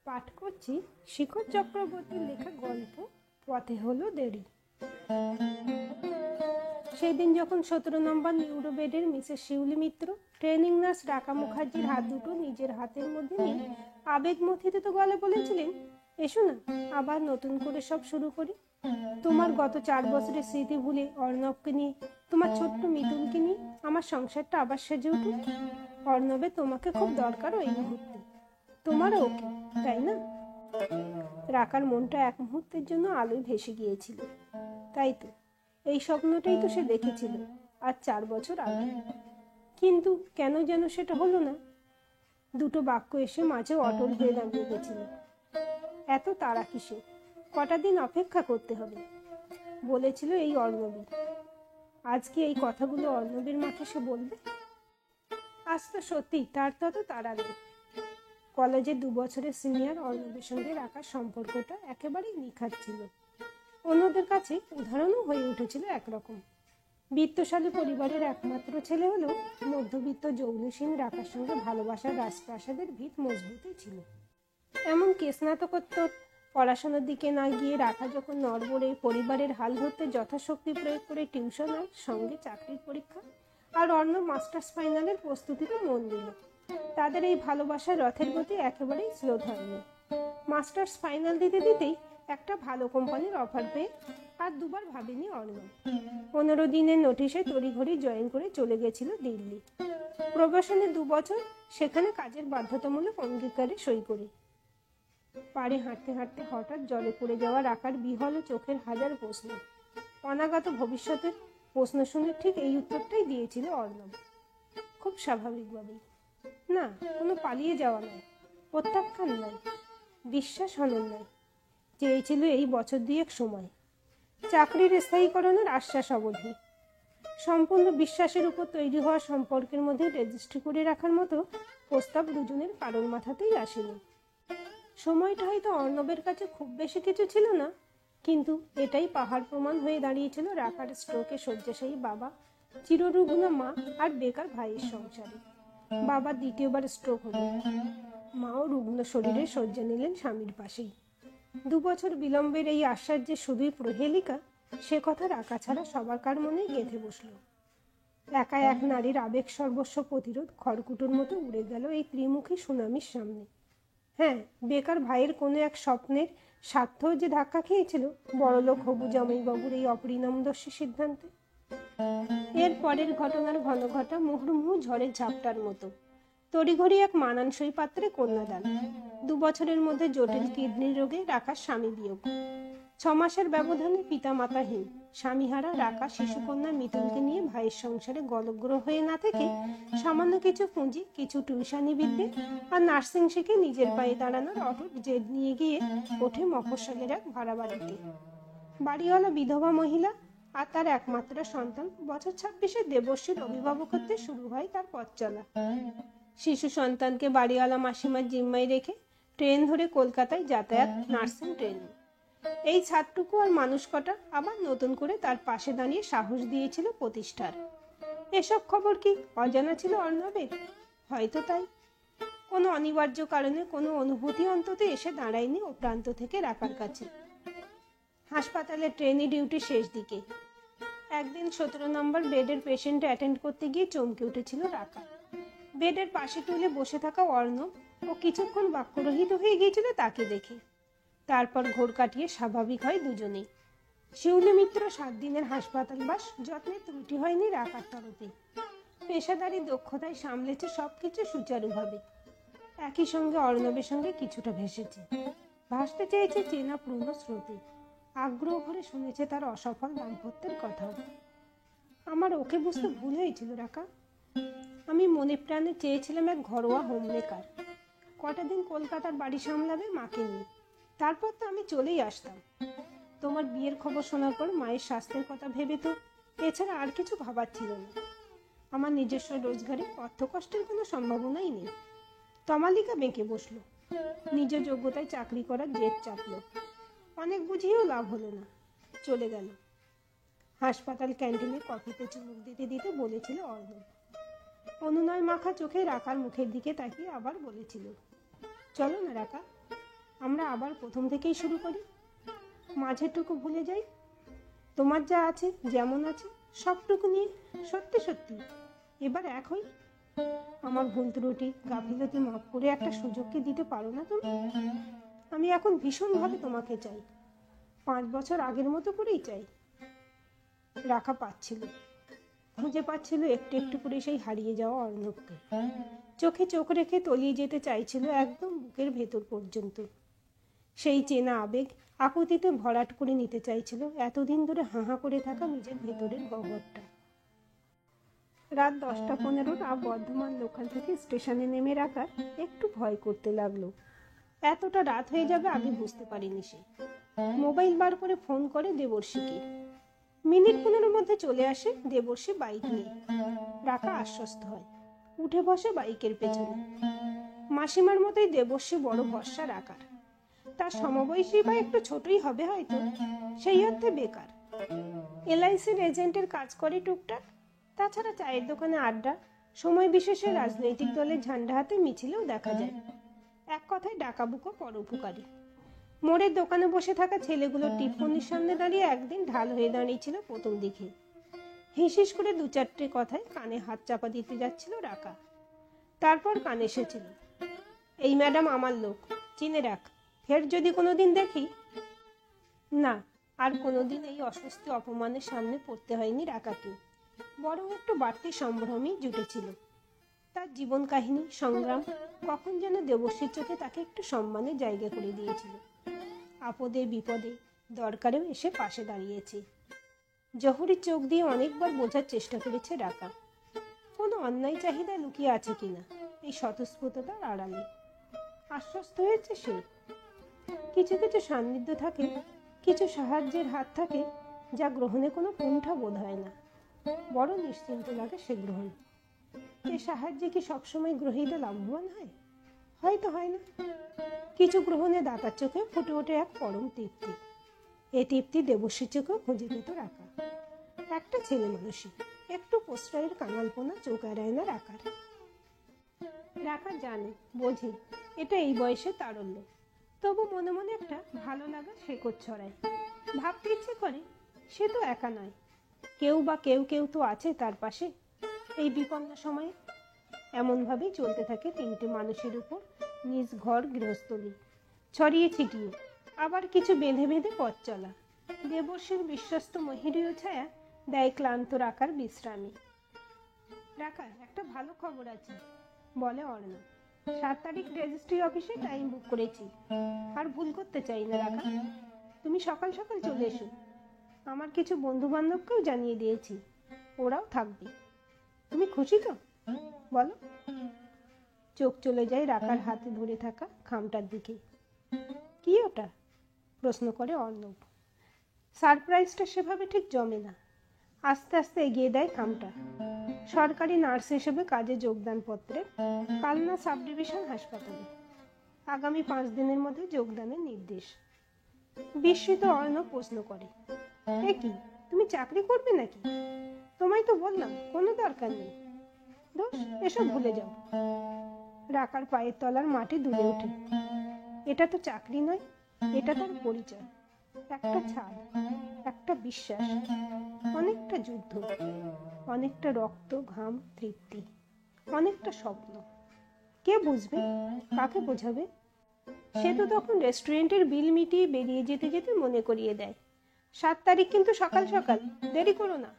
পাঠ করছি শিখর চক্রবর্তীর লেখা গল্প পথে হলো দেরি। সেই দিন যখন 17 নম্বর নিউরো বেডের মিসেস শিউলি মিত্র ট্রেনিং নার্স রাকা মুখার্জির হাত দুটো নিজের হাতের মধ্যে নিয়ে আবেগমথিত গলে বলেছিলেন, এসো না আবার নতুন করে সব শুরু করি। তোমার গত 4 বছরের স্মৃতি ভুলে অর্ণবকে নিয়ে, তোমার ছোট্ট মিতুলকে নিয়ে আমার সংসারটা আবার সেজে উঠুক। অর্ণবে তোমাকে খুব দরকার এই মুহূর্তে, তোমারও ওকে, তাই না? রাকার মনটা এক মুহূর্তের জন্য আলোয় ভেসে গিয়েছিল। তাই তো, এই স্বপ্নটাই তো সে দেখেছিল আর 4 বছর আগে। কিন্তু কেন যেন সেটা হলো না। দুটো বাক্য এসে মাঝে অটল হয়ে দাঁড়িয়ে গেছিল। এত তাড়া কিসে? কটা দিন অপেক্ষা করতে হবে বলেছিল এই অর্ণবী। আজকে এই কথাগুলো অর্ণবের মাকে সে বলবে। আজ তো সত্যি তার তত তাড়া নেই। কলেজে 2 বছরের সিনিয়র অর্ণবের সঙ্গে রাখার সম্পর্কটা একেবারেই নিখাত ছিল। অন্যদের কাছে উদাহরণও হয়ে উঠেছিল একরকম। বিত্তশালী পরিবারের একমাত্র ছেলে হলেও মধ্যবিত্ত যৌনসীন রাখার সঙ্গে ভালোবাসার রাজপ্রাসাদের ভিত মজবুতই ছিল। এমনকি স্নাতকোত্তর পড়াশোনার দিকে না গিয়ে রাখা যখন নড়বড়ে পরিবারের হাল ধরতে যথাশক্তি প্রয়োগ করে টিউশন আর সঙ্গে চাকরির পরীক্ষা, আর অর্ণব মাস্টার্স ফাইনালের প্রস্তুতিতে মন দিল। তাদের এই ভালোবাসার রথের গতি একেবারেই স্লো ধরেনি। মাস্টার্স ফাইনাল দিতে দিতেই একটা ভালো কোম্পানির অফার পেয়ে আর দুবার ভাবেনি অর্ণব। 15 দিনের নোটিশে তড়িঘড়ি জয়েন করে চলে গেছিল দিল্লি। প্রবাসনে 2 বছর সেখানে কাজের বাধ্যতামূলক অঙ্গীকারে সই করে। পাড়ে হাঁটতে হাঁটতে হঠাৎ জলে পড়ে যাওয়া রাখার বিহল চোখের হাজার প্রশ্ন। অনাগত ভবিষ্যতের প্রশ্ন শুনে ঠিক এই উত্তরটাই দিয়েছিল অর্ণব, খুব স্বাভাবিকভাবেই। না, কোনো পালিয়ে যাওয়া নয়, প্রত্যাখ্যান নয়, বিশ্বাস হনন নয়। চেয়েছিল এই বছর 2 সময়, চাকরির স্থায়ীকরণের আশ্বাস অবধি। সম্পূর্ণ বিশ্বাসের উপর তৈরি হওয়া সম্পর্কের মধ্যে রেজিস্ট্রি করে রাখার মতো প্রস্তাব দুজনের কারোর মাথাতেই আসেনি। সময়টা হয়তো অর্ণবের কাছে খুব বেশি কিছু ছিল না, কিন্তু এটাই পাহাড় প্রমাণ হয়ে দাঁড়িয়েছিল রাখার স্ট্রোকে শয্যাশায়ী বাবা, চিররুগ্ন মা আর বেকার ভাইয়ের সংসারে। বাবার 2য়বার স্ট্রোক হলো, মাও রুগ্ন শরীরে শয্যা নিলেন স্বামীর পাশেই। 2 বছর বিলম্বের এই আশ্বাস যে শুধুই প্রহেলিকা, সে কথা রাখা ছাড়া সবার কার মনেই গেঁথে বসল। একা এক নারীর আবেগ সর্বস্ব প্রতিরোধ খড়কুটোর মতো উড়ে গেল এই ত্রিমুখী সুনামির সামনে। হ্যাঁ, বেকার ভাইয়ের কোনো এক স্বপ্নের স্বার্থ যে ধাক্কা খেয়েছিল বড়লোক হবু জামাইবাবুর এই অপরিণামদর্শী সিদ্ধান্তে। এর পরের ঘটনার ঘন ঘটা মুহুর্মুহু ঝড়ের ঝাপটার মতো। তড়িঘড়ি এক মানানসই পাত্রে কন্যাদান। 2 বছরের মধ্যে জটিল কিডনি রোগে রাখা স্বামী বিয়োগ। 6 মাসের ব্যবধানে পিতা মাতাহীন স্বামীহারা রাখা শিশুকন্যা মিতুলকে নিয়ে ভাইয়ের সংসারে গলগ্র হয়ে না থেকে সামান্য কিছু পুঁজি, কিছু টিউশনি বিদ্যে আর নার্সিং শিখে নিজের পায়ে দাঁড়ানোর অটুট জেদ নিয়ে গিয়ে ওঠে মফস্বলের এক ভাড়া বাড়িতে। বাড়িওয়ালা বিধবা মহিলা আর তার একমাত্র সন্তান বছর 26-এ দেবশ্রীর অভিভাবকত্বে শুরু হয় তার পথ চলা। শিশু সন্তানকে বাড়িওয়ালা মাসিমার জিম্মায় রেখে ট্রেন ধরে কলকাতায় যাতায়াত, নার্সিং ট্রেনিং। এই ছাদটুকু আর মানুষ কটা আবার নতুন করে তার পাশে দাঁড়িয়ে সাহস দিয়েছিল প্রতিষ্ঠার। এসব খবর কি অজানা ছিল অর্ণবের? হয়তো তাই। কোনো অনিবার্য কারণে কোনো অনুভূতি অন্তত এসে দাঁড়ায়নি ও প্রান্ত থেকে রাখার কাছে। হাসপাতালে ট্রেনি ডিউটি শেষ দিকে একদিন 17 নম্বর বেডের পেশেন্ট অ্যাটেন্ড করতে গিয়ে চমকে উঠেছিল রাখা। বেডের পাশে তুলে বসে থাকা অর্ণব ও কিছুক্ষণ বাক্যরহিত হয়ে গিয়েছিল তাকে দেখে। তারপর ঘোর কাটিয়ে স্বাভাবিক হয় দুজনেই। শিউলি মিত্র 7 দিনের হাসপাতালবাস যত্নে ত্রুটি হয়নি রাখার তরফে। পেশাদারি দক্ষতায় সামলেছে সবকিছু সুচারুভাবে। একই সঙ্গে অর্ণবের সঙ্গে কিছুটা ভেসেছে, ভাসতে চেয়েছে চেনা পুরনো স্রোতে। আগ্রহ ভরে শুনেছে তার অসফল দাম্পত্যের কথাও। আমার ওকে বুঝতে ভুল হয়েছিল রাখা। আমি মনে প্রাণে চেয়েছিলাম এক ঘরোয়া হোমমেকার, কটা দিন কলকাতার বাড়ি সামলাবে মাকে নিয়ে, তারপর তো আমি চলেই আসতাম। তোমার বিয়ের খবর শোনার পর মায়ের স্বাস্থ্যের কথা ভেবে তো এছাড়া আর কিছু ভাবার ছিল না। আমার নিজস্ব রোজগারে অর্থকষ্টের কোনো সম্ভাবনাই নেই। তমালিকা বেঁকে বসলো, নিজ যোগ্যতায় চাকরি করার জেদ চাপলো। অনেক বুঝিয়েও লাভ হলো না, চলে গেল। হাসপাতাল ক্যান্টিনে কফিতে চুমুক দিতে দিতে বলেছিল অর্ণব। অনুনয় মাখা চোখে রাখার মুখের দিকে তাকিয়ে আবার বলেছিল, চলো না রাখা, আমরা আবার প্রথম থেকেই শুরু করি, মাঝেরটুকু ভুলে যাই। তোমার যা আছে, যেমন আছে, সবটুকু নিয়ে সত্যি সত্যি এবার এক হই। আমার ভুল ত্রুটি, গাফিলতি মাফ করে একটা সুযোগ কি দিতে পারো না তুমি? আমি এখন ভীষণভাবে তোমাকে চাই, 5 বছর আগের মতো করেই চাই। রাখা পাচ্ছিল, খুঁজে পাচ্ছিল একটু একটু করে সেই হারিয়ে যাওয়া অর্ণবকে। চোখে চোখ রেখে তলিয়ে যেতে চাইছিল একদম বুকের ভেতর পর্যন্ত। সেই চেনা আবেগ আকুতিতে ভরাট করে নিতে চাইছিল এতদিন ধরে হাঁ করে থাকা নিজের ভেতরের গহ্বরটা। রাত 10:15 বর্ধমান লোকাল থেকে স্টেশনে নেমে রাখা একটু ভয় করতে লাগলো। এতটা রাত হয়ে যাবে আগে বুঝতে পারিনি সে। মোবাইল বার করে ফোন করে দেবর্ষীকে। মিনিট 15 মধ্যে চলে আসে দেবর্ষী বাইক নিয়ে। রাখা আশ্বস্ত হয়, উঠে বসে বাইকের পেছনে। মাসিমার মতোই দেবর্ষী বড় ভরসা রাখার। তার সমবয়সী বা একটু ছোটই হবে হয়তো, সেই অর্থে বেকার। এলআইসির এজেন্টের কাজ করে টুকটাক। তাছাড়া চায়ের দোকানে আড্ডা, সময় বিশেষে রাজনৈতিক দলের ঝান্ডা হাতে মিছিলেও দেখা যায়। এক কথায় ডাকাবুকো পরোপকারী। মোড়ের দোকানে বসে থাকা ছেলেগুলো টিপনির সামনে দাঁড়িয়ে একদিন ঢাল হয়ে দাঁড়িয়েছিল প্রথম দিকে। হিসিস করে 2-4টে কথায় কানে হাত চাপা দিতে যাচ্ছিল রাকা। তারপর কানে এসেছিল, এই ম্যাডাম আমার লোক, চিনে রাখ, ফের যদি কোনোদিন দেখি। না, আর কোনোদিন এই অস্বস্তি অপমানের সামনে পড়তে হয়নি রাকাকে। বরং একটু বাড়তি সম্ভ্রমই জুটেছিল। তার জীবন কাহিনী, সংগ্রাম কখন যেন দেবশ্রীর চোখে তাকে একটু সম্মানের জায়গা করে দিয়েছিল। আপদে বিপদে দরকারেও এসে পাশে দাঁড়িয়েছে। জহুরির চোখ দিয়ে অনেকবার বোঝার চেষ্টা করেছে রাকা, কোনো অন্যায় চাহিদা লুকিয়ে আছে কিনা এই স্বতঃস্ফূর্ততার আড়ালে। আশ্বস্ত হয়েছে সে। কিছু কিছু সান্নিধ্য থাকে, কিছু সাহায্যের হাত থাকে, যা গ্রহণে কোনো কুণ্ঠা বোধ হয় না, বড় নিশ্চিন্ত লাগে সে গ্রহণ। এ সাহায্যে কি সবসময় গ্রহীতা লাভবান হয়? হয়তো হয় না। কিছু গ্রহণে দাতার চোখে ফুটে ওঠে এক পরম তৃপ্তি। এ তৃপ্তি দেবশ্রীর চোখেও খুঁজে পেত রাকা। একটা ছেলে মানুষই, একটু প্রশ্রয়ের কাঙালপনা চোখ এড়ায় না রাকার। রাকা জানে, বোঝে এটা এই বয়সে তারল্য, তবু মনে মনে একটা ভালো লাগা শেকড় ছড়ায়। ভাবতে ইচ্ছে করে সে তো একা নয়, কেউ বা কেউ কেউ তো আছে তার পাশে এই বিপন্ন সময়ে। এমনভাবেই চলতে থাকে 3টে মানুষের উপর নিজ ঘর গৃহস্থলী, ছড়িয়ে ছিটিয়ে, আবার কিছু বেঁধে বেঁধে পথ চলা। দেবর্ষীর বিশ্বস্ত মহিরীয় ছায়া দেয় ক্লান্ত রাকার বিশ্রামী। রাকা, একটা ভালো খবর আছে, বলে অর্ণব। 7 তারিখ রেজিস্ট্রি অফিসে টাইম বুক করেছি। আর ভুল করতে চাই না রাকা, তুমি সকাল সকাল চলে এসো। আমার কিছু বন্ধু বান্ধবকেও জানিয়ে দিয়েছি, ওরাও থাকবে। তুমি খুশি তো? বলো। চোখ চলে যায় রাকার হাতে ধরে থাকা খামটার দিকে। কি ওটা? প্রশ্ন করে অর্ণব। সারপ্রাইজটা সেভাবে ঠিক জমে না। আস্তে আস্তে এগিয়ে দেয় খামটা। সরকারি নার্স হিসেবে কাজে যোগদান পত্রে, কালনা সাব ডিভিশন হাসপাতালে। আগামী 5 দিনের মধ্যে যোগদানের নির্দেশ। বিস্মিত অর্ণব প্রশ্ন করে, এ কি, তুমি চাকরি করবে নাকি? তোমায় তো বললাম কোনো দরকার নেই। দোষ, এসব ভুলে যাও। রাকার পায়ের তলার মাটি দুলে ওঠে। এটা তো চাকরি নয়, এটা তার পরিচয়। একটা ছাদ, একটা বিশ্বাস, অনেকটা যুদ্ধ, অনেকটা রক্ত, ঘাম, তৃপ্তি, অনেকটা স্বপ্ন। কে বুঝবে, কাকে বোঝাবে? সে তো তখন রেস্টুরেন্টের বিল মিটিয়ে বেরিয়ে যেতে যেতে মনে করিয়ে দেয়, 7 তারিখ কিন্তু সকাল সকাল, দেরি করো না।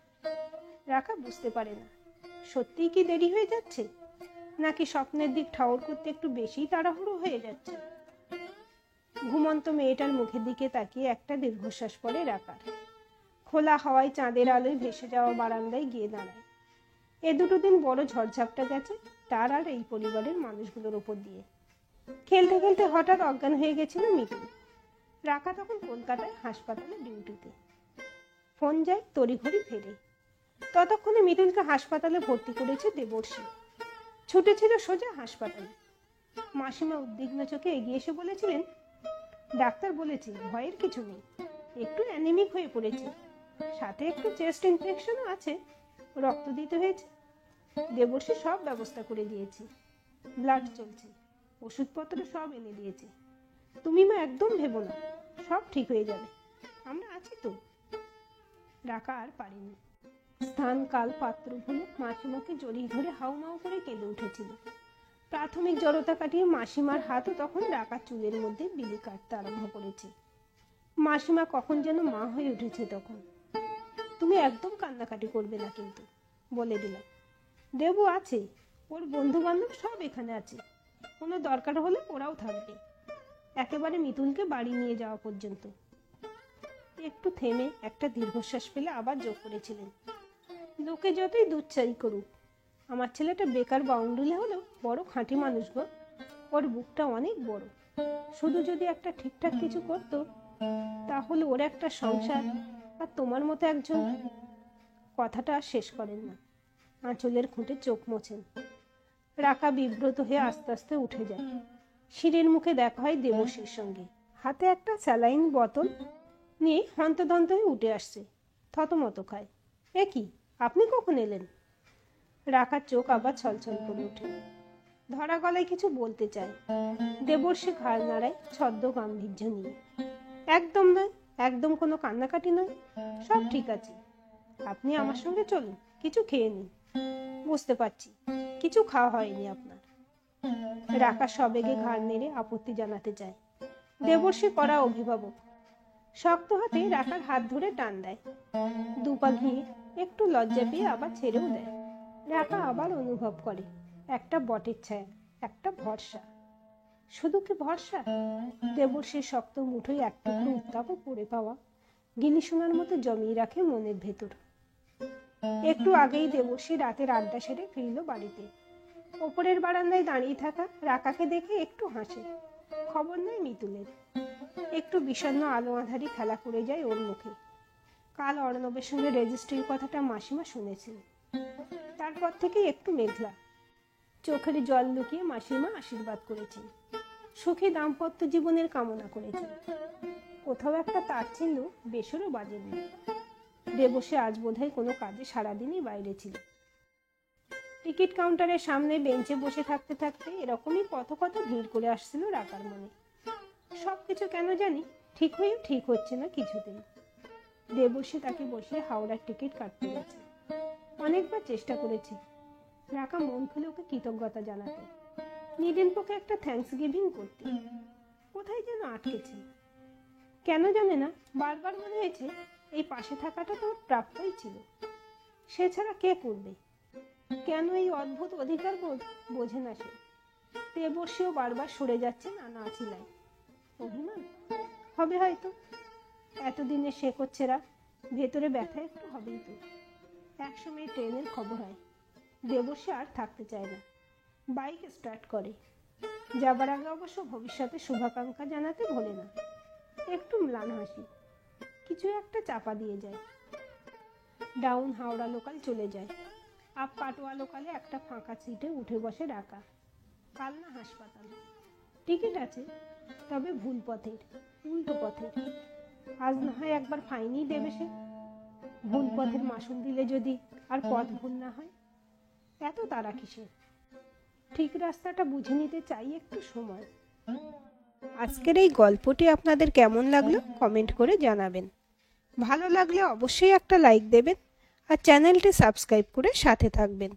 রাকা বুঝতে পারে না সত্যিই কি দেরি হয়ে যাচ্ছে, নাকি স্বপ্নের দিক ঠাউর করতে একটু বেশি তাড়াহুড়ো হয়ে যাচ্ছে। ঘুমন্ত মেয়েটার মুখের দিকে তাকিয়ে একটা দীর্ঘশ্বাস পড়ে রাকার। খোলা হাওয়ায় চাঁদের আলোয় ভেসে যাওয়া বারান্দায় গিয়ে দাঁড়ায়। এ দুটো দিন বড় ঝড়ঝাপটা গেছে তার আর এই পরিবারের মানুষগুলোর ওপর দিয়ে। খেলতে খেলতে হঠাৎ অজ্ঞান হয়ে গেছিল মিতুল। রাকা তখন কলকাতায় হাসপাতালে ডিউটিতে। ফোন যায়, তড়িঘড়ি ফেরে। ততক্ষণে মিতুলকে হাসপাতালে ভর্তি করেছে দেবর্ষী। ছুটেছিল সোজা হাসপাতালে। মাসিমা উদ্বিগ্ন চোখে এগিয়ে এসে বলেছিলেন, ডাক্তার বলেছে ভয়ের কিছু নেই, একটু অ্যানিমিক হয়ে পড়েছে, সাথে একটু চেস্ট ইনফেকশনও আছে, রক্ত দিতে হয়েছে। দেবর্ষী সব ব্যবস্থা করে দিয়েছে, ব্লাড চলছে, ওষুধপত্র সব এনে দিয়েছে। তুমি মা একদম ভেবো না, সব ঠিক হয়ে যাবে, আমরা আছি তো। রাকা আর পারেনি। স্থান কাল পাত্র ভুলে মাসিমাকে জড়িয়ে ধরে হাউমাউ করে কেঁদে উঠেছিল। প্রাথমিক জড়তা কাটিয়ে মাসিমার হাতও তখন রাকার চুলের মধ্যে বিলি কাটতে আরম্ভ করেছে। মাসিমা কখন যেন মা হয়ে উঠেছে তখন। তুমি একদম কান্নাকাটি করবে না কিন্তু, বলে দিলাম। দেবু আছে, ওর বন্ধু বান্ধব সব এখানে আছে, কোনো দরকার হলে ওরাও থাকবে, একেবারে মিতুলকে বাড়ি নিয়ে যাওয়া পর্যন্ত। একটু থেমে একটা দীর্ঘশ্বাস ফেলে আবার যোগ করেছিলেন, লোকে যতই দুচ্চারি করুক, আমার ছেলেটা বেকার বাউন্ডুলে হলেও বড় খাঁটি মানুষ গো। ওর বুকটা অনেক বড়, শুধু যদি একটা ঠিকঠাক কিছু করতো তাহলে ওর একটা সংসার আর তোমার মতো একজন। কথাটা আর শেষ করেন না, আঁচলের খুঁটে চোখ মোছেন। রাকা বিব্রত হয়ে আস্তে আস্তে উঠে যায়। সিঁড়ির মুখে দেখা হয় দেবশ্রীর সঙ্গে, হাতে একটা স্যালাইন বোতল নিয়ে হন্তদন্ত হয়ে উঠে আসছে, থতমত খায়। এ কি, আপনি কখন এলেন? রাকার চোখ আবার ছলছল করে ওঠে। ধরা গলায় কিছু বলতে চায়, দেবর্ষী ঘাড় নাড়ায় ছদ্ম গাম্ভীর্য নিয়ে। একদম নয়, একদম কোনো কান্নাকাটি নয়, সব ঠিক আছে, আপনি আমার সঙ্গে চলুন, কিছু খেয়ে নিন। বুঝতে পারছি কিছু খাওয়া হয়নি আপনার। রাকা সবেগে ঘাড় নেড়ে আপত্তি জানাতে চায়। দেবর্ষী করা অভিভাবক শক্ত হাতে রাকার হাত ধরে টান দেয়, দুপা ঘিয়ে একটু লজ্জা পেয়ে আবার ছেড়েও দেয়। রাকা আবার অনুভব করে একটা বটের ছায়া, একটা ভরসা। শুধু কি ভরসা? দেবর্ষীর শক্ত মুঠোয় এক টুকরো উত্তাপও পড়ে পাওয়া গিনি সোনার মতো জমিয়ে রাখে মনের ভেতর। একটু আগেই দেবর্ষী রাতের আড্ডা সেরে ফিরল বাড়িতে। ওপরের বারান্দায় দাঁড়িয়ে থাকা রাকাকে দেখে একটু হাসে, খবর নেই মিতুলের। একটু বিষণ্ণ আলো আঁধারি খেলা করে যায় ওর মুখে। কাল অর্ণবের সঙ্গে রেজিস্ট্রির কথাটা মাসিমা শুনেছিল, তারপর থেকে একটু মেঘলা। চোখের জল লুকিয়ে মাসিমা আশীর্বাদ করেছেন, সুখী দাম্পত্য জীবনের কামনা করেছেন। কোথাও একটা তার চিহ্ন বেসরও বাজেনি। দেবসে আজ বোধহয় কোনো কাজে সারাদিনই বাইরে ছিল। টিকিট কাউন্টারের সামনে বেঞ্চে বসে থাকতে থাকতে এরকমই কত ভিড় করে আসছিল রাকার মনে। সবকিছু কেন জানি ঠিক হচ্ছে না কিছুতেই। দেবসে তাকে বসে হাওড়ার টিকিট কাটতে গেছে। অনেকবার চেষ্টা করেছে রাকা মন খুলে ওকে কৃতজ্ঞতা জানাতে, নিজের পক্ষে একটা থ্যাঙ্কস গিভিং করতে। কোথায় যেন আটকেছে, কেন জানে না বারবার মনে হয়েছে এই পাশে থাকাটা তো প্রাপ্যই ছিল, সে ছাড়া কে করবে। কেন এই অদ্ভুত অধিকার বোধ বোঝে না সে। দেবর্ষীও বারবার সরে যাচ্ছে নানা আছিলায়। অভিমান হবে হয়তো, এতদিনে সে করছেরা, ভেতরে ব্যথা একটু হবেই তো। একসময় ট্রেনের খবর হয়, দেবর্ষী আর থাকতে চায় না, বাইক স্টার্ট করে। যাবার আগে অবশ্য ভবিষ্যতে শুভাকাঙ্ক্ষা জানাতে ভোলে না। একটু ম্লান হাসি, কিছু একটা চাপা দিয়ে যায়। ডাউন হাওড়া লোকাল চলে যায়। আপ কাটোয়া লোকালে একটা ফাঁকা সিটে উঠে বসে রাকা। কাল না হাসপাতাল, টিকিট আছে, তবে ভুল পথের, উল্টো পথের। আজ না হয় একবার ফাইনই দেবে সে। ভুল পথের মাসুল দিলে যদি আর পথ ভুল না হয়, এত তারা কিসের? ঠিক রাস্তাটা বুঝে নিতে চাই একটু সময়। আজকের এই গল্পটি আপনাদের কেমন লাগলো কমেন্ট করে জানাবেন। ভালো লাগলে অবশ্যই একটা লাইক দেবেন আর চ্যানেলটি সাবস্ক্রাইব করে সাথে থাকবেন।